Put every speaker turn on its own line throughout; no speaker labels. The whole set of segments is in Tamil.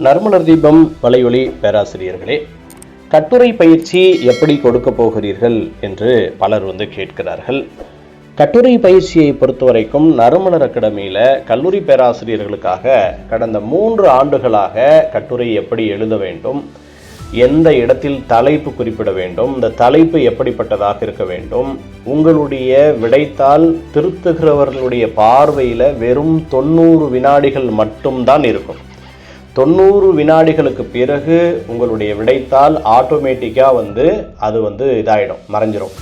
நறுமலர் தீபம் வலையொலி பேராசிரியர்களே, கட்டுரை பயிற்சி எப்படி கொடுக்க போகிறீர்கள் என்று பலர் கேட்கிறார்கள். கட்டுரை பயிற்சியை பொறுத்தவரைக்கும் நறுமலர் அகாடமியில் கல்லூரி பேராசிரியர்களுக்காக கடந்த 3 ஆண்டுகளாக கட்டுரை எப்படி எழுத வேண்டும், எந்த இடத்தில் தலைப்பு குறிப்பிட வேண்டும், இந்த தலைப்பு எப்படிப்பட்டதாக இருக்க வேண்டும், உங்களுடைய விடைத்தாள் திருத்துகிறவர்களுடைய பார்வையில் வெறும் 90 வினாடிகள் மட்டும்தான் இருக்கும். 90 வினாடிகளுக்கு பிறகு உங்களுடைய விடைத்தாள் ஆட்டோமேட்டிக்காக அது இதாகிடும், மறைஞ்சிரும்.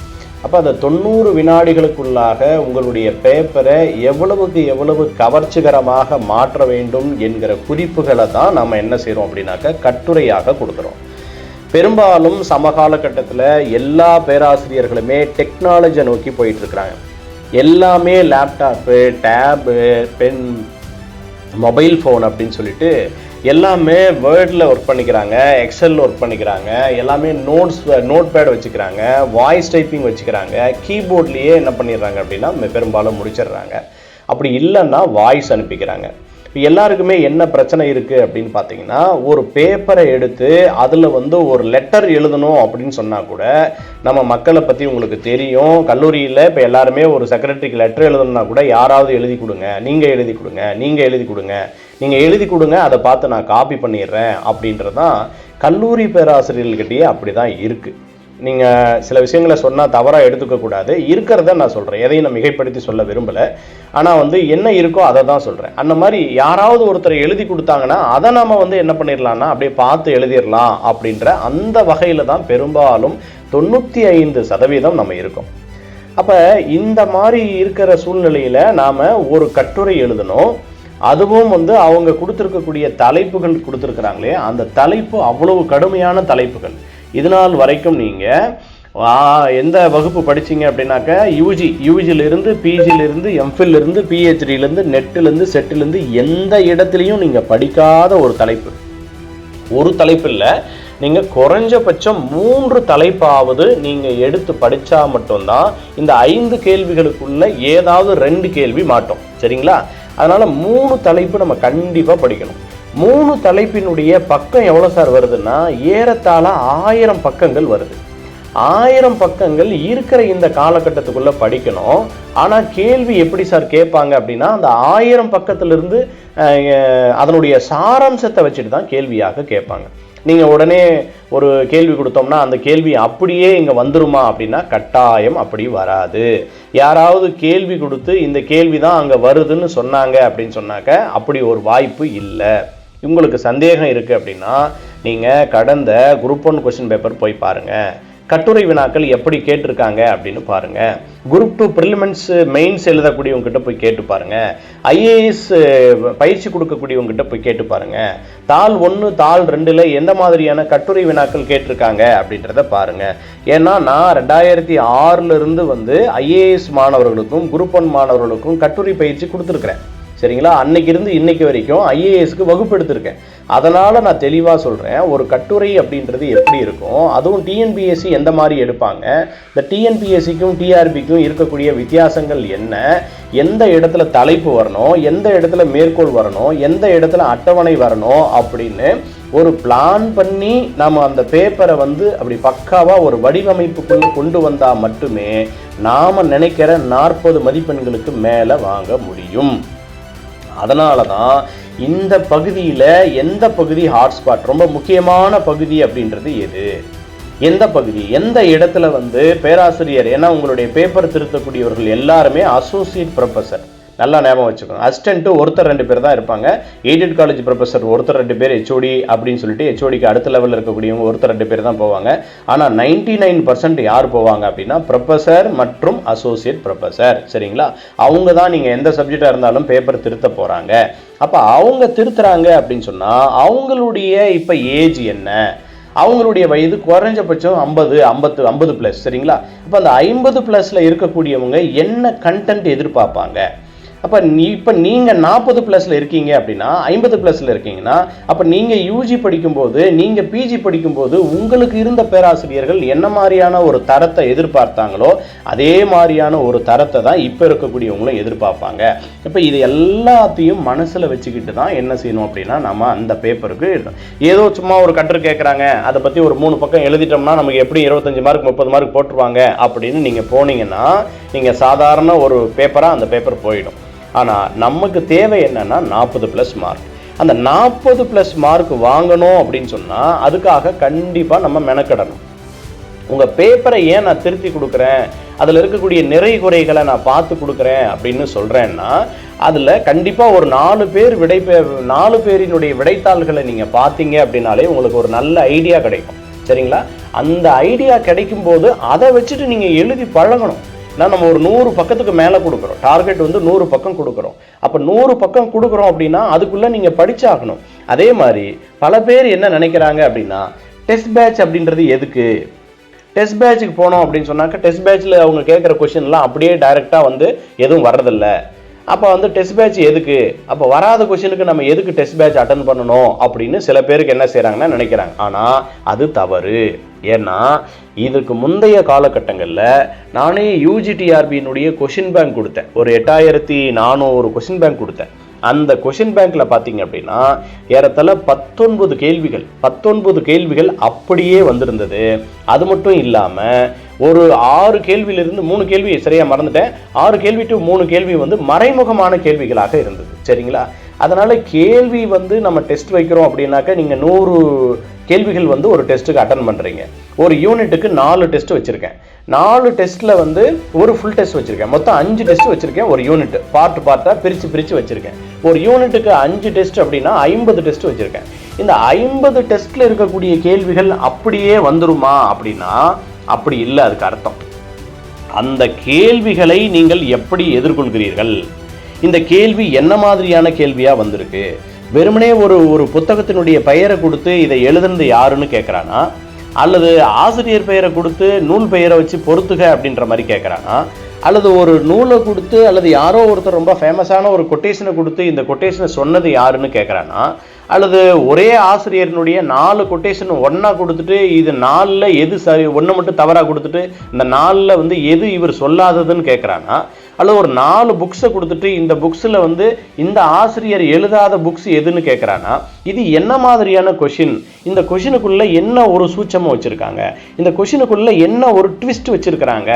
அப்போ அந்த 90 வினாடிகளுக்குள்ளாக உங்களுடைய பேப்பரை எவ்வளவு கவர்ச்சிகரமாக மாற்ற வேண்டும் என்கிற குறிப்புகளை தான் நம்ம என்ன செய்கிறோம் அப்படின்னாக்க கட்டுரையாக கொடுக்குறோம். பெரும்பாலும் சமகால கட்டத்தில் எல்லா பேராசிரியர்களுமே டெக்னாலஜியை நோக்கி போயிட்டுருக்குறாங்க. எல்லாமே laptop, tab, pen, mobile phone அப்படின்னு சொல்லிட்டு எல்லாமே வேர்டில் ஒர்க் பண்ணிக்கிறாங்க, எக்ஸலில் ஒர்க் பண்ணிக்கிறாங்க, எல்லாமே நோட் பேட் வச்சுக்கிறாங்க, வாய்ஸ் டைப்பிங் வச்சுக்கிறாங்க, கீபோர்ட்லேயே என்ன பண்ணிடுறாங்க அப்படின்னா பெரும்பாலும் முடிச்சிடுறாங்க. அப்படி இல்லைன்னா வாய்ஸ் அனுப்பிக்கிறாங்க. இப்போ எல்லாருக்குமே என்ன பிரச்சனை இருக்குது அப்படின்னு பார்த்தீங்கன்னா, ஒரு பேப்பரை எடுத்து அதில் ஒரு லெட்டர் எழுதணும் அப்படின்னு சொன்னால் கூட நம்ம மக்களை பற்றி உங்களுக்கு தெரியும். கல்லூரியில் இப்போ எல்லாருமே ஒரு செக்ரட்டரிக்கு லெட்டர் எழுதணும்னா கூட யாராவது எழுதி கொடுங்க, நீங்கள் எழுதி கொடுங்க, நீங்கள் எழுதி கொடுங்க, நீங்கள் எழுதி கொடுங்க, அதை பார்த்து நான் காப்பி பண்ணிடுறேன் அப்படின்றது தான் கல்லூரி பேராசிரியர்கள்கிட்டயே அப்படி தான் இருக்குது. நீங்கள் சில விஷயங்களை சொன்னால் தவறாக எடுத்துக்கக்கூடாது. இருக்கிறத நான் சொல்கிறேன், எதையும் நான் மிகைப்படுத்தி சொல்ல விரும்பலை. ஆனால் என்ன இருக்கோ அதை தான் சொல்கிறேன். அந்த மாதிரி யாராவது ஒருத்தர் எழுதி கொடுத்தாங்கன்னா அதை நம்ம என்ன பண்ணிடலாம்னா அப்படியே பார்த்து எழுதிடலாம் அப்படின்ற அந்த வகையில் தான் பெரும்பாலும் 95% நம்ம இருக்கோம். அப்போ இந்த மாதிரி இருக்கிற சூழ்நிலையில் நாம் ஒரு கட்டுரை எழுதணும். அதுவும் அவங்க கொடுத்துருக்கக்கூடிய தலைப்புகள் கொடுத்துருக்குறாங்களே, அந்த தலைப்பு அவ்வளவு கடுமையான தலைப்புகள். இதனால் வரைக்கும் நீங்கள் எந்த வகுப்பு படிச்சிங்க அப்படின்னாக்க யூஜிலிருந்து பிஜிலிருந்து எம்ஃபில்லிருந்து பிஹெச்டிலேருந்து நெட்டிலேருந்து செட்டிலேருந்து எந்த இடத்துலையும் நீங்கள் படிக்காத ஒரு தலைப்பு இல்லை. நீங்கள் குறைஞ்சபட்சம் 3 தலைப்பாவது நீங்கள் எடுத்து படித்தா மட்டும்தான் இந்த 5 கேள்விகளுக்குள்ள ஏதாவது 2 கேள்வி மாட்டோம். சரிங்களா? அதனால் 3 தலைப்பு நம்ம கண்டிப்பாக படிக்கணும். 3 தலைப்பினுடைய பக்கம் எவ்வளோ சார் வருதுன்னா ஏறத்தாழ 1000 பக்கங்கள் வருது. 1000 பக்கங்கள் இருக்கிற இந்த காலகட்டத்துக்குள்ளே படிக்கணும். ஆனால் கேள்வி எப்படி சார் கேட்பாங்க அப்படின்னா, அந்த 1000 பக்கத்திலிருந்து அதனுடைய சாராம்சத்தை வச்சுட்டு தான் கேள்வியாக கேட்பாங்க. நீங்கள் உடனே ஒரு கேள்வி கொடுத்தோம்னா அந்த கேள்வி அப்படியே இங்கே வந்துருமா அப்படின்னா கட்டாயம் அப்படி வராது. யாராவது கேள்வி கொடுத்து இந்த கேள்வி தான் அங்கே வருதுன்னு சொன்னாங்க அப்படின்னு சொன்னாக்க அப்படி ஒரு வாய்ப்பு இல்லை. உங்களுக்கு சந்தேகம் இருக்குது அப்படின்னா நீங்கள் கடந்த குரூப் 1 கொஸ்டின் பேப்பர் போய் பாருங்கள். கட்டுரை வினாக்கள் எப்படி கேட்டிருக்காங்க அப்படின்னு பாருங்கள். குரூப் 2 ப்ரிலிமினரிஸ் மெயின்ஸ் எழுதக்கூடியவங்ககிட்ட போய் கேட்டு பாருங்கள். ஐஏஎஸ் பயிற்சி கொடுக்கக்கூடியவங்ககிட்ட போய் கேட்டு பாருங்கள். தாள் 1 தாள் 2ல் எந்த மாதிரியான கட்டுரை வினாக்கள் கேட்டிருக்காங்க அப்படின்றத பாருங்கள். ஏன்னா நான் 2006 ஐஏஎஸ் மாணவர்களுக்கும் குரூப் 1 மாணவர்களுக்கும் கட்டுரை பயிற்சி கொடுத்துருக்குறேன். சரிங்களா? அன்னைக்கு இருந்து இன்னைக்கு வரைக்கும் ஐஏஎஸ்க்கு வகுப்பு எடுத்திருக்கேன். அதனால் நான் தெளிவாக சொல்கிறேன், ஒரு கட்டுரை அப்படின்றது எப்படி இருக்கும், அதுவும் டிஎன்பிஎஸ்சி எந்த மாதிரி எடுப்பாங்க, இந்த டிஎன்பிஎஸ்சிக்கும் டிஆர்பிக்கும் இருக்கக்கூடிய வித்தியாசங்கள் என்ன, எந்த இடத்துல தலைப்பு வரணும், எந்த இடத்துல மேற்கோள் வரணும், எந்த இடத்துல அட்டவணை வரணும் அப்படின்னு ஒரு பிளான் பண்ணி நம்ம அந்த பேப்பரை அப்படி பக்காவாக ஒரு வடிவமைப்புக்குள்ளே கொண்டு வந்தால் மட்டுமே நாம் நினைக்கிற 40 மதிப்பெண்களுக்கு மேலே வாங்க முடியும். அதனால தான் இந்த பகுதியில் எந்த பகுதி ஹாட்ஸ்பாட், ரொம்ப முக்கியமான பகுதி அப்படின்றது எது, எந்த பகுதி, எந்த இடத்துல பேராசிரியர், ஏன்னா உங்களுடைய பேப்பர் திருத்தக்கூடியவர்கள் எல்லாருமே அசோசியேட் ப்ரொஃபஸர், நல்லா ஞாபகம் வச்சுக்கோங்க. அசிஸ்டன்ட்டு ஒருத்தர் 2 பேர் தான் இருப்பாங்க. எய்டட் காலேஜ் ப்ரொஃபஸர் ஒருத்தர் 2 பேர், ஹெச்ஓடி அப்படின்னு சொல்லிட்டு ஹெச்ஓடிக்கு அடுத்த லெவலில் இருக்கக்கூடியவங்க ஒருத்தர் 2 பேர் தான் போவாங்க. ஆனால் 99% யார் போவாங்க அப்படின்னா ப்ரொஃபஸர் மற்றும் அசோசியேட் ப்ரொஃபஸர். சரிங்களா? அவங்க தான் நீங்கள் எந்த சப்ஜெக்டாக இருந்தாலும் பேப்பர் திருத்த போகிறாங்க. அப்போ அவங்க திருத்துறாங்க அப்படின்னு சொன்னால் அவங்களுடைய இப்போ ஏஜ் என்ன, அவங்களுடைய வயது குறைஞ்சபட்சம் 50+. சரிங்களா? அப்போ அந்த 50+ல இருக்கக்கூடியவங்க என்ன கண்டென்ட் எதிர்பார்ப்பாங்க, அப்போ இப்போ நீங்கள் 40+ இருக்கீங்க அப்படின்னா 50+ இருக்கீங்கன்னா அப்போ நீங்கள் யூஜி படிக்கும்போது நீங்கள் பிஜி படிக்கும்போது உங்களுக்கு இருந்த பேராசிரியர்கள் என்ன மாதிரியான ஒரு தரத்தை எதிர்பார்த்தாங்களோ அதே மாதிரியான ஒரு தரத்தை தான் இப்போ இருக்கக்கூடியவங்களும் எதிர்பார்ப்பாங்க. இப்போ இது எல்லாத்தையும் மனசில் வச்சுக்கிட்டு தான் என்ன செய்யணும் அப்படின்னா நம்ம அந்த பேப்பருக்கு ஏதோ சும்மா ஒரு கட்டுரை கேட்குறாங்க அதை பற்றி ஒரு 3 பக்கம் எழுதிட்டோம்னா நமக்கு எப்படி 25 மார்க் 30 மார்க் போட்டுருவாங்க அப்படின்னு நீங்கள் போனீங்கன்னா நீங்கள் சாதாரண ஒரு பேப்பராக அந்த பேப்பர் போயிடும். ஆனால் நமக்கு தேவை என்னன்னா 40+ மார்க். அந்த 40+ மார்க் வாங்கணும் அப்படின்னு சொன்னால் அதுக்காக கண்டிப்பாக நம்ம மெனக்கிடணும். உங்கள் பேப்பரை ஏன் நான் திருத்தி கொடுக்குறேன், அதில் இருக்கக்கூடிய நிறை குறைகளை நான் பார்த்து கொடுக்குறேன் அப்படின்னு சொல்கிறேன்னா அதில் கண்டிப்பாக ஒரு 4 பேரினுடைய விடைத்தாள்களை நீங்கள் பார்த்தீங்க அப்படின்னாலே உங்களுக்கு ஒரு நல்ல ஐடியா கிடைக்கும். சரிங்களா? அந்த ஐடியா கிடைக்கும் போது அதை வச்சுட்டு நீங்கள் எழுதி பழகணும். நம்ம ஒரு 100 பக்கத்துக்கு மேலே கொடுக்குறோம், டார்கெட் வந்து 100 பக்கம் கொடுக்குறோம். அப்போ 100 பக்கம் கொடுக்குறோம் அப்படின்னா அதுக்குள்ளே நீங்கள் படிச்சாகணும். அதே மாதிரி பல பேர் என்ன நினைக்கிறாங்க அப்படின்னா டெஸ்ட் பேட்ச் அப்படின்றது எதுக்கு, டெஸ்ட் பேட்சுக்கு போனோம் அப்படின்னு சொன்னாக்க டெஸ்ட் பேட்சில் அவங்க கேட்குற கொஷின்லாம் அப்படியே டைரெக்டாக வந்து எதுவும் வர்றதில்லை. அப்போ வந்து டெஸ்ட் பேட்ச் எதுக்கு, அப்போ வராத கொஷினுக்கு நம்ம எதுக்கு டெஸ்ட் பேட்ச் அட்டன் பண்ணணும் அப்படின்னு சில பேருக்கு என்ன செய்கிறாங்கன்னா நினைக்கிறாங்க. ஆனால் அது தவறு. ஏன்னா இதுக்கு முந்தைய காலகட்டங்களில் நானே யூஜிடிஆர்பியினுடைய கொஷின் பேங்க் கொடுத்தேன், ஒரு 8400 கொஷின் பேங்க் கொடுத்தேன். அந்த கொஷின் பேங்க்ல பார்த்தீங்க அப்படின்னா ஏறத்தாழ 19 கேள்விகள் அப்படியே வந்திருந்தது. அது மட்டும் இல்லாமல் ஒரு 6 கேள்வியிலிருந்து 3 கேள்வி சரியா மறந்துட்டேன், 6 கேள்வி டு 3 கேள்வி வந்து மறைமுகமான கேள்விகளாக இருந்தது. சரிங்களா? அதனால கேள்வி வந்து நம்ம டெஸ்ட் வைக்கிறோம் அப்படின்னாக்க நீங்கள் 100 கேள்விகள் வந்து ஒரு டெஸ்ட்டுக்கு அட்டன் பண்ணுறீங்க. ஒரு யூனிட்டுக்கு 4 டெஸ்ட் வச்சுருக்கேன். 4 டெஸ்ட்டில் வந்து ஒரு ஃபுல் டெஸ்ட் வச்சுருக்கேன். மொத்தம் 5 டெஸ்ட் வச்சுருக்கேன். ஒரு யூனிட் பார்ட்டாக பிரித்து வச்சுருக்கேன். ஒரு யூனிட்டுக்கு 5 டெஸ்ட் அப்படின்னா 50 டெஸ்ட் வச்சுருக்கேன். இந்த 50 டெஸ்ட்டில் இருக்கக்கூடிய கேள்விகள் அப்படியே வந்துருமா அப்படின்னா அப்படி இல்லை. அதுக்கு அர்த்தம் அந்த கேள்விகளை நீங்கள் எப்படி எதிர்கொள்கிறீர்கள், இந்த கேள்வி என்ன மாதிரியான கேள்வியாக வந்திருக்கு. வெறுமனே ஒரு புத்தகத்தினுடைய பெயரை கொடுத்து இதை எழுதுனது யாருன்னு கேட்குறானா, அல்லது ஆசிரியர் பெயரை கொடுத்து நூல் பெயரை வச்சு பொறுத்துக அப்படின்ற மாதிரி கேட்குறானா, அல்லது ஒரு நூலை கொடுத்து அல்லது யாரோ ஒருத்தர் ரொம்ப ஃபேமஸான ஒரு கொட்டேஷனை கொடுத்து இந்த கொட்டேஷனை சொன்னது யாருன்னு கேட்குறானா, அல்லது ஒரே ஆசிரியரினுடைய 4 கொட்டேஷன் ஒன்றா கொடுத்துட்டு இது 4ல் எது சரி, ஒன்று மட்டும் தவறாக கொடுத்துட்டு இந்த 4ல் வந்து எது இவர் சொல்லாததுன்னு கேட்குறானா, அல்லது ஒரு 4 புக்ஸை கொடுத்துட்டு இந்த புக்ஸில் வந்து இந்த ஆசிரியர் எழுதாத புக்ஸ் எதுன்னு கேட்குறானா, இது என்ன மாதிரியான கொஷின், இந்த கொஷினுக்குள்ளே என்ன ஒரு சூட்சமாக வச்சுருக்காங்க, இந்த கொஷினுக்குள்ளே என்ன ஒரு ட்விஸ்ட் வச்சுருக்கிறாங்க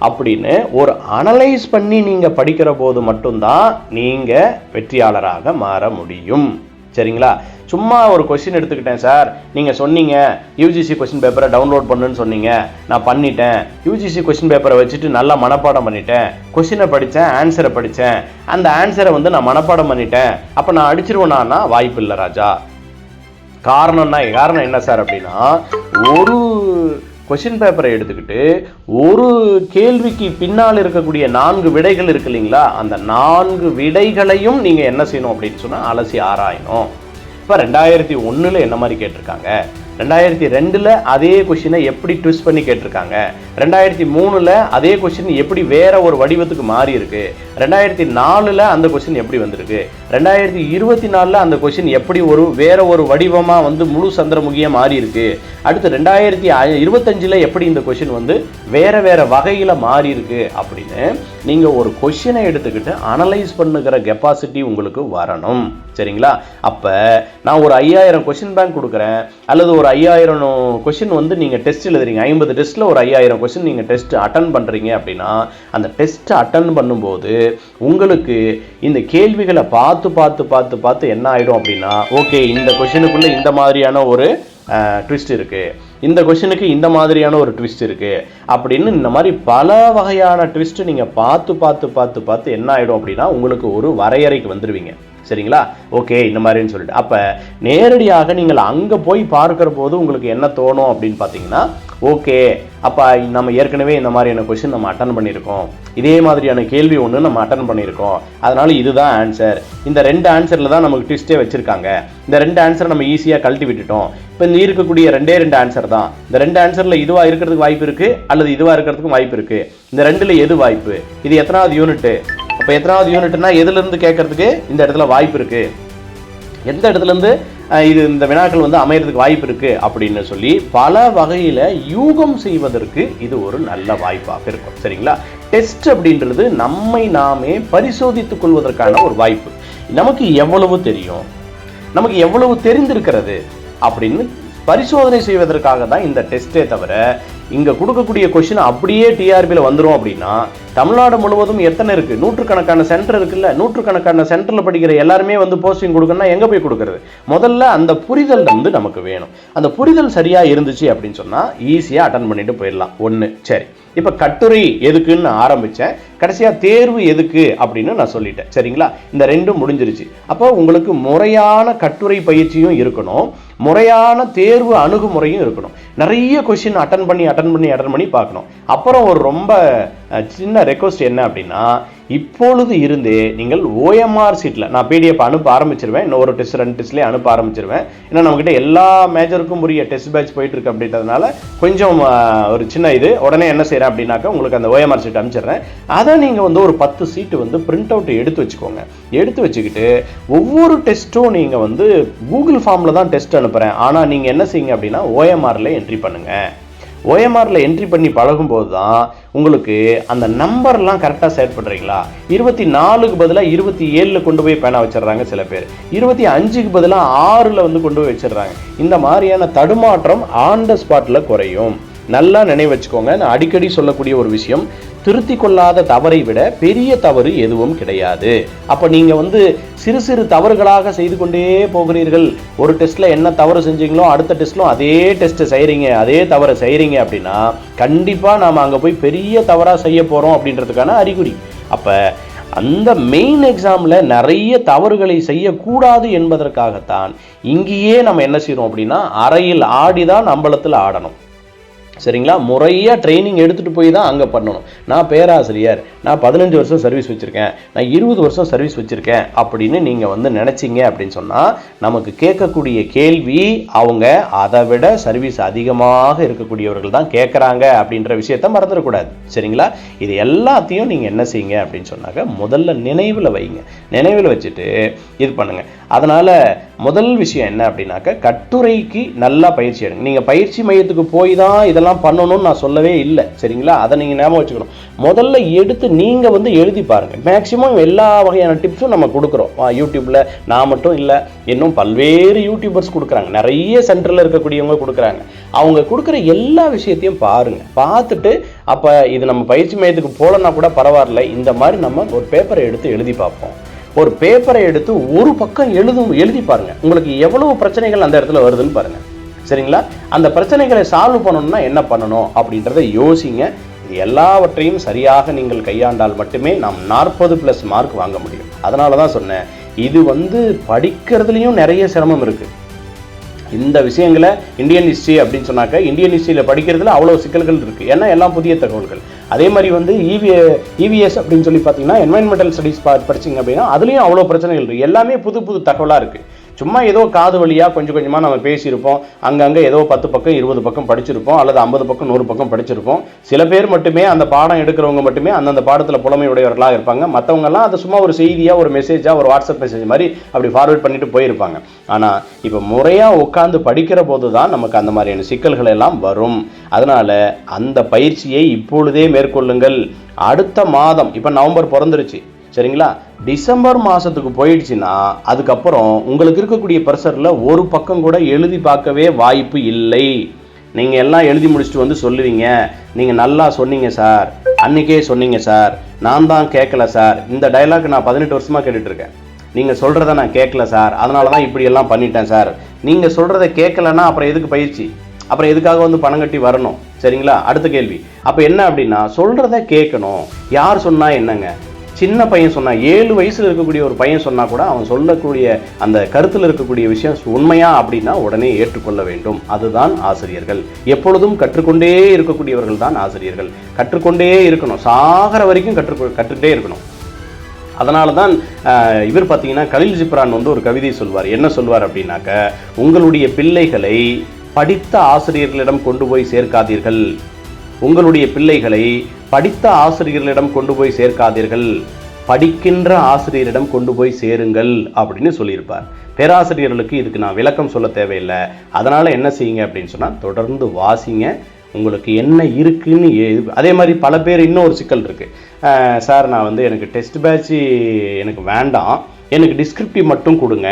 அப்படின்னு ஒரு அனலைஸ் பண்ணி நீங்கள் படிக்கிற போது மட்டும்தான் நீங்கள் வெற்றியாளராக மாற முடியும். சரிங்களா? சும்மா ஒரு கொஸ்டின் எடுத்துக்கிட்டேன் சார், நீங்கள் சொன்னீங்க யூஜிசி கொஸ்டின் பேப்பரை டவுன்லோட் பண்ணுன்னு சொன்னீங்க, நான் பண்ணிட்டேன். யூஜிசி கொஸ்டின் பேப்பரை வச்சுட்டு நல்லா மனப்பாடம் பண்ணிட்டேன், கொஸ்டினை படித்தேன், ஆன்சரை படித்தேன், அந்த ஆன்சரை வந்து நான் மனப்பாடம் பண்ணிட்டேன், அப்போ நான் அடிச்சிருவேனா? வாய்ப்பு இல்லை ராஜா. காரணம் என்ன சார் அப்படின்னா, ஒரு கொஸ்டின் பேப்பரை எடுத்துக்கிட்டு ஒரு கேள்விக்கு பின்னால் இருக்கக்கூடிய 4 விடைகள் இருக்கு இல்லைங்களா, அந்த 4 விடைகளையும் நீங்கள் என்ன செய்யணும் அப்படின்னு சொன்னால் அலசி ஆராயணும். இப்போ 2001 என்ன மாதிரி கேட்டிருக்காங்க, 2002 அதே கொஸ்டினை எப்படி ட்விஸ்ட் பண்ணி கேட்டிருக்காங்க, 2003 அதே கொஸ்டின் எப்படி வேற ஒரு வடிவத்துக்கு மாறி இருக்கு, 2004 அந்த கொஸ்டின் எப்படி வந்திருக்கு, 2024 அந்த கொஸ்டின் எப்படி வேற ஒரு வடிவமா வந்து முழு சந்திரமுகியா மாறி இருக்கு, அடுத்து 2025 எப்படி இந்த கொஸ்டின் வந்து வேற வேற வகையில மாறி இருக்கு அப்படின்னு நீங்க ஒரு கொஸ்டினை எடுத்துக்கிட்டு அனலைஸ் பண்ணுகிற கெப்பாசிட்டி உங்களுக்கு வரணும். சரிங்களா? அப்ப நான் ஒரு 5000 கொஸ்டின் பேங்க் கொடுக்குறேன், அல்லது ஒரு 5000 கொஸ்டின் வந்து நீங்க டெஸ்ட் எழுதுறீங்க, 50 டெஸ்ட்ல ஒரு 5000 கொஸ்டின் நீங்க டெஸ்ட் அட்டன் பண்றீங்க அப்படின்னா அந்த டெஸ்ட் அட்டன் பண்ணும்போது உங்களுக்கு இந்த கேள்விகளை பார்த்து என்ன ஆயிடும் அப்படின்னா, ஓகே இந்த கொஸ்டினுக்குள்ள இந்த மாதிரியான ஒரு ட்விஸ்ட் இருக்கு, இந்த கொஸ்டினுக்கு இந்த மாதிரியான ஒரு ட்விஸ்ட் இருக்கு அப்படின்னு இந்த மாதிரி பல வகையான ட்விஸ்ட் நீங்க பார்த்து என்ன ஆயிடும் அப்படின்னா உங்களுக்கு ஒரு வரையறைக்கு வந்துருவீங்க. சரிங்களா? ஓகே இந்த மாதிரின்னு சொல்லிட்டு அப்போ நேரடியாக நீங்கள் அங்கே போய் பார்க்குற போது உங்களுக்கு என்ன தோணும் அப்படின்னு பார்த்தீங்கன்னா, ஓகே அப்போ நம்ம ஏற்கனவே இந்த மாதிரியான கொஸ்டின் நம்ம அட்டன் பண்ணியிருக்கோம், இதே மாதிரியான கேள்வி ஒன்று நம்ம அட்டன் பண்ணியிருக்கோம், அதனால இதுதான் ஆன்சர், இந்த 2 ஆன்சரில் தான் நமக்கு ட்விஸ்டே வச்சுருக்காங்க, இந்த 2 ஆன்சரை நம்ம ஈஸியாக கழட்டி விட்டுட்டோம், இப்போ இந்த இருக்கக்கூடிய 2 ஆன்சர் தான், இந்த 2 ஆன்சரில் இதுவாக இருக்கிறதுக்கு வாய்ப்பு இருக்குது அல்லது இதுவாக இருக்கிறதுக்கும் வாய்ப்பு இருக்குது, இந்த 2ல் எது வாய்ப்பு, இது எத்தனாவது யூனிட்டு, இப்போ எத்தனாவது யூனிட்னா எதுலேருந்து கேட்கறதுக்கு இந்த இடத்துல வாய்ப்பு இருக்குது, எந்த இடத்துலேருந்து இது இந்த வினாக்கள் வந்து அமையறதுக்கு வாய்ப்பு இருக்குது அப்படின்னு சொல்லி பல வகையில் யூகம் செய்வதற்கு இது ஒரு நல்ல வாய்ப்பாக இருக்கும். சரிங்களா? டெஸ்ட் அப்படின்றது நம்மை நாமே பரிசோதித்துக் கொள்வதற்கான ஒரு வாய்ப்பு. நமக்கு எவ்வளவு தெரியும், நமக்கு எவ்வளவு தெரிந்திருக்கிறது அப்படின்னு பரிசோதனை செய்வதற்காக தான் இந்த டெஸ்ட்டே தவிர இங்கே கொடுக்கக்கூடிய கொஸ்டின் அப்படியே டிஆர்பியில் வந்துடும் அப்படின்னா தமிழ்நாடு முழுவதும் எத்தனை இருக்குது, நூற்றுக்கணக்கான சென்டர் இருக்குல்ல, நூற்றுக்கணக்கான சென்டரில் படிக்கிற எல்லாருமே வந்து போஸ்டிங் கொடுக்கணும்னா எங்கே போய் கொடுக்குறது? முதல்ல அந்த புரிதல் வந்து நமக்கு வேணும். அந்த புரிதல் சரியாக இருந்துச்சு அப்படின்னு சொன்னால் ஈஸியாக அட்டன் பண்ணிட்டு போயிடலாம். ஒன்று. சரி, இப்போ கட்டுரை எதுக்குன்னு ஆரம்பித்தேன், கடைசியாக தேர்வு எதுக்கு அப்படின்னு நான் சொல்லிட்டேன். சரிங்களா? இந்த ரெண்டும் முடிஞ்சிருச்சு. அப்போ உங்களுக்கு முறையான கட்டுரை பயிற்சியும் இருக்கணும், முறையான தேர்வு அணுகுமுறையும் இருக்கணும். நிறைய கொஸ்டின் அட்டன் பண்ணி பார்க்கணும். அப்புறம் ஒரு ரொம்ப சின்ன ரெக்வஸ்ட் என்ன அப்படின்னா, இப்பொழுது இருந்தே நீங்கள் ஓஎம்ஆர் சீட்டில் நான் பிடிஎஃப் அனுப்ப ஆரம்பிச்சிருவேன். இன்னும் ஒரு டெஸ்ட் 2 டெஸ்ட்லேயே அனுப்ப ஆரம்பிச்சிருவேன். ஏன்னா நம்மகிட்ட எல்லா மேஜருக்கும் உரிய டெஸ்ட் பேட்ச் போயிட்டு இருக்கு அப்படின்றதுனால கொஞ்சம் ஒரு சின்ன இது உடனே என்ன செய்கிறேன் அப்படின்னாக்கா உங்களுக்கு அந்த ஓஎம்ஆர் சீட் அனுப்பிச்சிடுறேன். அதை நீங்கள் வந்து ஒரு 10 சீட்டு வந்து பிரிண்ட் அவுட் எடுத்து வச்சுக்கோங்க. எடுத்து வச்சுக்கிட்டு ஒவ்வொரு டெஸ்ட்டும் நீங்கள் வந்து கூகுள் ஃபார்மில் தான் டெஸ்ட் அனுப்புகிறேன், ஆனால் நீங்கள் என்ன செய்யுங்க அப்படின்னா ஓஎம்ஆரில் என்ட்ரி பண்ணுங்கள். ஓஎம்ஆரில் என்ட்ரி பண்ணி பழகும்போது தான் உங்களுக்கு அந்த நம்பர்லாம் கரெக்டாக செட் பண்ணுறீங்களா. 24க்கு பதிலாக 27 கொண்டு போய் பேனா வச்சிடுறாங்க சில பேர், 25க்கு பதிலாக 6 வந்து கொண்டு போய் வச்சிடுறாங்க. இந்த மாதிரியான தடுமாற்றம் ஆன் த ஸ்பாட்டில் குறையும். நல்லா நினைவு வச்சுக்கோங்க. நான் அடிக்கடி சொல்லக்கூடிய ஒரு விஷயம், திருத்தி கொள்ளாத தவறை விட பெரிய தவறு எதுவும் கிடையாது. அப்போ நீங்கள் வந்து சிறு சிறு தவறுகளாக செய்து கொண்டே போகிறீர்கள். ஒரு டெஸ்ட்டில் என்ன தவறு செஞ்சீங்களோ அடுத்த டெஸ்ட்லும் அதே டெஸ்ட்டை செய்கிறீங்க, அதே தவறை செய்கிறீங்க அப்படின்னா கண்டிப்பாக நாம் அங்கே போய் பெரிய தவறாக செய்ய போகிறோம் அப்படின்றதுக்கான அறிகுறி. அப்போ அந்த மெயின் எக்ஸாமில் நிறைய தவறுகளை செய்யக்கூடாது என்பதற்காகத்தான் இங்கேயே நம்ம என்ன செய்கிறோம் அப்படின்னா அறையில் ஆடிதான் அம்பலத்தில் ஆடணும். சரிங்களா? முறையாக ட்ரைனிங் எடுத்துகிட்டு போய் தான் அங்கே பண்ணணும். நான் பேராசிரியர், நான் 15 வருஷம் சர்வீஸ் வச்சுருக்கேன், நான் 20 வருஷம் சர்வீஸ் வச்சுருக்கேன் அப்படின்னு நீங்கள் வந்து நினச்சிங்க அப்படின்னு சொன்னால் நமக்கு கேட்கக்கூடிய கேள்வி அவங்க அதை விட சர்வீஸ் அதிகமாக இருக்கக்கூடியவர்கள் தான் கேட்குறாங்க அப்படின்ற விஷயத்த மறந்துடக்கூடாது. சரிங்களா? இது எல்லாத்தையும் நீங்கள் என்ன செய்யுங்க அப்படின்னு சொன்னாக்க முதல்ல நினைவில் வைங்க. நினைவில் வச்சுட்டு இது பண்ணுங்கள். அதனால் முதல் விஷயம் என்ன அப்படின்னாக்க கட்டுரைக்கு நல்லா பயிற்சி எடுங்க. நீங்கள் பயிற்சி மையத்துக்கு போய் தான் இதெல்லாம் பண்ணணும்னு நான் சொல்லவே இல்லை. சரிங்களா? அதை நீங்கள் ஞாபகம் வச்சுக்கணும். முதல்ல எடுத்து நீங்கள் வந்து எழுதி பாருங்கள். மேக்சிமம் எல்லா வகையான டிப்ஸும் நம்ம கொடுக்குறோம் யூடியூப்பில். நான் மட்டும் இல்லை, இன்னும் பல்வேறு யூடியூபர்ஸ் கொடுக்குறாங்க, நிறைய சென்டரில் இருக்கக்கூடியவங்க கொடுக்குறாங்க. அவங்க கொடுக்குற எல்லா விஷயத்தையும் பாருங்கள். பார்த்துட்டு அப்போ இது நம்ம பயிற்சி மையத்துக்கு போகலன்னா கூட பரவாயில்ல, இந்த மாதிரி நம்ம ஒரு பேப்பரை எடுத்து எழுதி பார்ப்போம். ஒரு பேப்பரை எடுத்து ஒரு பக்கம் எழுதி பாருங்க, உங்களுக்கு எவ்வளவு பிரச்சனைகள் அந்த இடத்துல வருதுன்னு பாருங்க. சரிங்களா? அந்த பிரச்சனைகளை சால்வ் பண்ணணும்னா என்ன பண்ணணும் அப்படின்றத யோசிங்க. இது எல்லாவற்றையும் சரியாக நீங்கள் கையாண்டால் மட்டுமே நாம் 40+ மார்க் வாங்க முடியும். அதனால தான் சொன்னேன், இது வந்து படிக்கிறதுலையும் நிறைய சிரமம் இருக்கு. இந்த விஷயங்களை இந்தியன் ஹிஸ்ட்ரி அப்படின்னு சொன்னாக்க இந்தியன் ஹிஸ்ட்ரியில் படிக்கிறதுல அவ்வளோ சிக்கல்கள் இருக்குது. ஏன்னா எல்லாம் புதிய தகவல்கள். அதே மாதிரி வந்து இவிஎஸ் அப்படின்னு சொல்லி பார்த்தீங்கன்னா என்வைரன்மெண்டல் ஸ்டடீஸ் படிச்சிங்க அப்படின்னா அதுலேயும் அவ்வளோ பிரச்சனைகள் இருக்குது. எல்லாமே புது புது தகவலாக இருக்குது. சும்மா ஏதோ காது வழியாக கொஞ்சம் கொஞ்சமாக நம்ம பேசியிருப்போம், அங்கங்கே ஏதோ 10 பக்கம் 20 பக்கம் படிச்சிருப்போம், அல்லது 50 பக்கம் 100 பக்கம் படிச்சிருப்போம். சில பேர் மட்டுமே அந்த பாடம் எடுக்கிறவங்க மட்டுமே அந்தந்த பாடத்தில் புலமையுடையவர்களாக இருப்பாங்க. மற்றவங்கெல்லாம் அதை சும்மா ஒரு செய்தியாக, ஒரு மெசேஜாக, ஒரு வாட்ஸ்அப் மெசேஜ் மாதிரி அப்படி ஃபார்வர்ட் பண்ணிட்டு போயிருப்பாங்க. ஆனால் இப்போ முறையாக உட்காந்து படிக்கிற போது தான் நமக்கு அந்த மாதிரியான சிக்கல்கள் எல்லாம் வரும். அதனால அந்த பயிற்சியை இப்பொழுதே மேற்கொள்ளுங்கள். அடுத்த மாதம், இப்போ நவம்பர் பிறந்துருச்சு, சரிங்களா? டிசம்பர் மாதத்துக்கு போயிடுச்சுன்னா அதுக்கப்புறம் உங்களுக்கு இருக்கக்கூடிய ப்ரெஷரில் ஒரு பக்கம் கூட எழுதி பார்க்கவே வாய்ப்பு இல்லை. நீங்கள் எல்லாம் எழுதி முடிச்சுட்டு வந்து சொல்லுவீங்க, நீங்கள் நல்லா சொன்னீங்க சார், அன்றைக்கே சொன்னீங்க சார், நான் தான் கேட்கல சார், இந்த டைலாக் நான் 18 வருஷமாக கேட்டுட்ருக்கேன், நீங்கள் சொல்கிறத நான் கேட்கல சார், அதனால தான் இப்படியெல்லாம் பண்ணிட்டேன் சார். நீங்கள் சொல்கிறத கேட்கலன்னா அப்புறம் எதுக்கு பயிற்சி, அப்புறம் எதுக்காக வந்து பணம் கட்டி வரணும்? சரிங்களா? அடுத்த கேள்வி. அப்போ என்ன அப்படின்னா சொல்கிறத கேட்கணும். யார் சொன்னால் என்னங்க, சின்ன பையன் சொன்னால், 7 வயசில் இருக்கக்கூடிய ஒரு பையன் சொன்னால் கூட அவன் சொல்லக்கூடிய அந்த கருத்தில் இருக்கக்கூடிய விஷயம் உண்மையா அப்படின்னா உடனே ஏற்றுக்கொள்ள வேண்டும். அதுதான் ஆசிரியர்கள். எப்பொழுதும் கற்றுக்கொண்டே இருக்கக்கூடியவர்கள் தான் ஆசிரியர்கள். கற்றுக்கொண்டே இருக்கணும், சாகர வரைக்கும் கற்றுக்கிட்டே இருக்கணும். அதனால தான் இவர் பார்த்தீங்கன்னா கலீல் ஜிப்ரான் வந்து ஒரு கவிதை சொல்வார். என்ன சொல்வார் அப்படின்னாக்க, உங்களுடைய பிள்ளைகளை படித்த ஆசிரியர்களிடம் கொண்டு போய் சேர்க்காதீர்கள், உங்களுடைய பிள்ளைகளை படித்த ஆசிரியர்களிடம் கொண்டு போய் சேர்க்காதீர்கள், படிக்கின்ற ஆசிரியரிடம் கொண்டு போய் சேருங்கள் அப்படின்னு சொல்லியிருப்பார். பேராசிரியர்களுக்கு இதுக்கு நான் விளக்கம் சொல்ல தேவையில்லை. அதனால் என்ன செய்யுங்க அப்படின்னு சொன்னால் தொடர்ந்து வாசிங்க, உங்களுக்கு என்ன இருக்குன்னு. அதே மாதிரி பல பேர் இன்னொரு சிக்கல் இருக்குது. சார் நான் வந்து எனக்கு டெஸ்ட் பேட்ச் எனக்கு வேண்டாம், எனக்கு டிஸ்கிரிப்டிவ் மட்டும் கொடுங்க,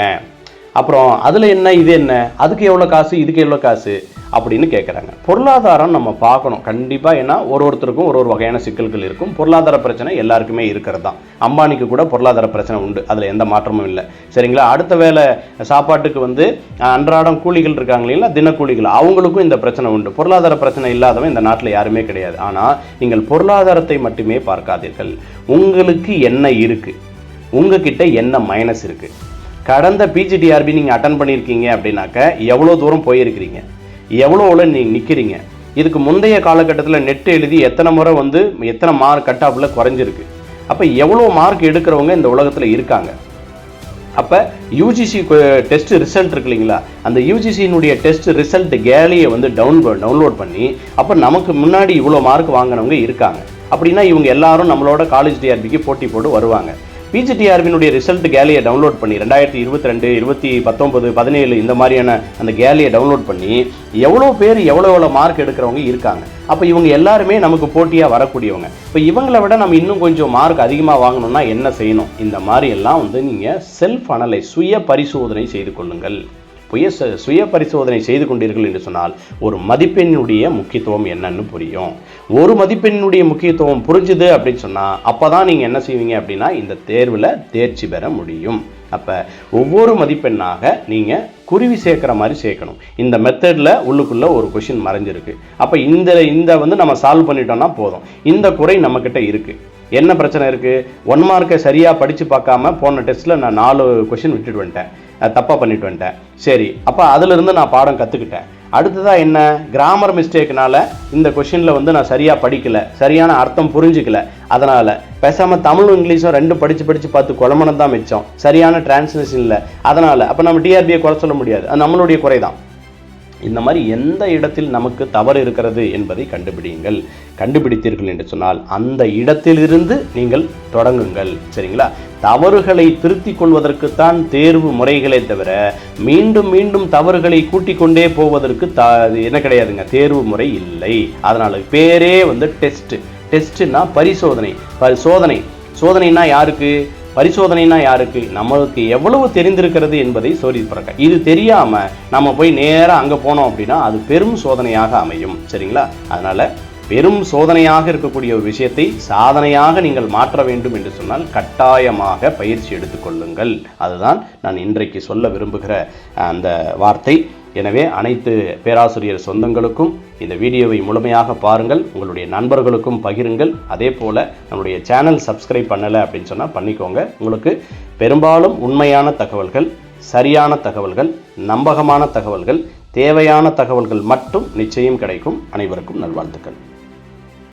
அப்புறம் அதில் என்ன இது என்ன, அதுக்கு எவ்வளோ காசு இதுக்கு எவ்வளோ காசு அப்படின்னு கேட்குறாங்க. பொருளாதாரம் நம்ம பார்க்கணும் கண்டிப்பாக. ஏன்னா ஒருத்தருக்கும் ஒரு வகையான சிக்கல்கள் இருக்கும். பொருளாதார பிரச்சனை எல்லாருக்குமே இருக்கிறது தான். அம்பானிக்கு கூட பொருளாதார பிரச்சனை உண்டு, அதில் எந்த மாற்றமும் இல்லை, சரிங்களா. அடுத்த வேளை சாப்பாட்டுக்கு வந்து அன்றாடம் கூலிகள் இருக்காங்க இல்லைங்களா, தினக்கூலிகள், அவங்களுக்கும் இந்த பிரச்சனை உண்டு. பொருளாதார பிரச்சனை இல்லாதவன் இந்த நாட்டில் யாருமே கிடையாது. ஆனால் நீங்கள் பொருளாதாரத்தை மட்டுமே பார்க்காதீர்கள். உங்களுக்கு என்ன இருக்குது, உங்ககிட்ட என்ன மைனஸ் இருக்குது. கடந்த பிஜிடிஆர்பி நீங்கள் அட்டன் பண்ணியிருக்கீங்க அப்படின்னாக்க எவ்வளோ தூரம் போயிருக்கிறீங்க, எவ்வளோவில் நீங்கள் நிற்கிறீங்க. இதுக்கு முந்தைய காலகட்டத்தில் நெட் எழுதி எத்தனை முறை வந்து எத்தனை மார்க் கட் ஆஃபில் குறைஞ்சிருக்கு. அப்போ எவ்வளோ மார்க் எடுக்கிறவங்க இந்த உலகத்தில் இருக்காங்க. அப்போ யூஜிசி டெஸ்ட் ரிசல்ட் இருக்கு இல்லைங்களா, அந்த யூஜிசியினுடைய டெஸ்ட் ரிசல்ட் கேலியை வந்து டவுன்லோட் பண்ணி அப்போ நமக்கு முன்னாடி இவ்வளோ மார்க் வாங்கினவங்க இருக்காங்க. அப்படின்னா இவங்க எல்லாரும் நம்மளோட காலேஜ் டிஆர்பிக்கு போட்டி போட்டு வருவாங்க. பிஜிடிஆர்பியினுடைய ரிசல்ட் கேலியை டவுன்லோட் பண்ணி 2022, 2019, 17 இந்த மாதிரியான அந்த கேலியை டவுன்லோட் பண்ணி எவ்வளோ பேர் எவ்வளோ மார்க் எடுக்கிறவங்க இருக்காங்க. அப்போ இவங்க எல்லாருமே நமக்கு போட்டியாக வரக்கூடியவங்க. இப்போ இவங்களை விட நம்ம இன்னும் கொஞ்சம் மார்க் அதிகமாக வாங்கணும்னா என்ன செய்யணும்? இந்த மாதிரி எல்லாம் வந்து நீங்கள் செல்ஃப் அனலைஸ், சுய பரிசோதனை செய்து கொள்ளுங்கள். சுய பரிசோதனை செய்து கொண்டீர்கள் என்று சொன்னால் ஒரு மதிப்பெண்ணுடைய முக்கியத்துவம் என்னன்னு புரியும். ஒரு மதிப்பெண்ணுடைய முக்கியத்துவம் புரிஞ்சுது அப்படின்னு சொன்னால் அப்போ தான் நீங்கள் என்ன செய்வீங்க அப்படின்னா இந்த தேர்வில் தேர்ச்சி பெற முடியும். அப்போ ஒவ்வொரு மதிப்பெண்ணாக நீங்கள் குருவி சேர்க்குற மாதிரி சேர்க்கணும். இந்த மெத்தடில் உள்ளுக்குள்ளே ஒரு கொஷின் மறைஞ்சிருக்கு. அப்போ இந்த வந்து நம்ம சால்வ் பண்ணிட்டோம்னா போதும். இந்த குறை நம்மக்கிட்ட இருக்குது. என்ன பிரச்சனை இருக்குது? 1 மார்க்கை சரியாக படித்து பார்க்காம போன டெஸ்ட்டில் நான் 4 கொஷின் விட்டுட்டு வந்துட்டேன், தப்பாக பண்ணிட்டு வந்துட்டேன். சரி, அப்போ அதிலிருந்து நான் பாடம் கற்றுக்கிட்டேன். அடுத்ததாக என்ன, கிராமர் மிஸ்டேக்னால இந்த கொஷினில் வந்து நான் சரியாக படிக்கலை, சரியான அர்த்தம் புரிஞ்சிக்கல, அதனால் பேசாமல் தமிழும் இங்கிலீஷும் 2 படித்து பார்த்து குழம்புனது தான் மிச்சம், சரியான டிரான்ஸ்லேஷன் இல்லை, அதனால் அப்போ நம்ம டிஆர்பியை குறை சொல்ல முடியாது, அது நம்மளுடைய குறை தான். இந்த மாதிரி எந்த இடத்தில் நமக்கு தவறு இருக்கிறது என்பதை கண்டுபிடியுங்கள். கண்டுபிடித்தீர்கள் என்று சொன்னால் அந்த இடத்திலிருந்து நீங்கள் தொடங்குங்கள், சரிங்களா. தவறுகளை திருத்திக் கொள்வதற்குத்தான் தேர்வு முறைகளே தவிர மீண்டும் மீண்டும் தவறுகளை கூட்டிக் கொண்டே போவதற்கு என்ன கிடையாதுங்க, தேர்வு முறை இல்லை. அதனால பேரே வந்து டெஸ்ட்னா பரிசோதனை. சோதனைனா யாருக்கு? பரிசோதனைனா யாருக்கு? நம்மளுக்கு எவ்வளவு தெரிந்திருக்கிறது என்பதை சோதிப்பறக்க. இது தெரியாம நம்ம போய் நேராக அங்கே போனோம் அப்படின்னா அது பெரும் சோதனையாக அமையும், சரிங்களா. அதனால பெரும் சோதனையாக இருக்கக்கூடிய ஒரு விஷயத்தை சாதனையாக நீங்கள் மாற்ற வேண்டும் என்று சொன்னால் கட்டாயமாக பயிற்சி எடுத்துக்கொள்ளுங்கள். அதுதான் நான் இன்றைக்கு சொல்ல விரும்புகிற அந்த வார்த்தை. எனவே அனைத்து பேராசிரியர் சொந்தங்களுக்கும் இந்த வீடியோவை முழுமையாக பாருங்கள், உங்களுடைய நண்பர்களுக்கும் பகிருங்கள். அதே போல் நம்முடைய சேனல் சப்ஸ்கிரைப் பண்ணலை அப்படின்னு சொன்னால் பண்ணிக்கோங்க. உங்களுக்கு பெரும்பாலும் உண்மையான தகவல்கள், சரியான தகவல்கள், நம்பகமான தகவல்கள், தேவையான தகவல்கள் மட்டும் நிச்சயம் கிடைக்கும். அனைவருக்கும் நல்வாழ்த்துக்கள்.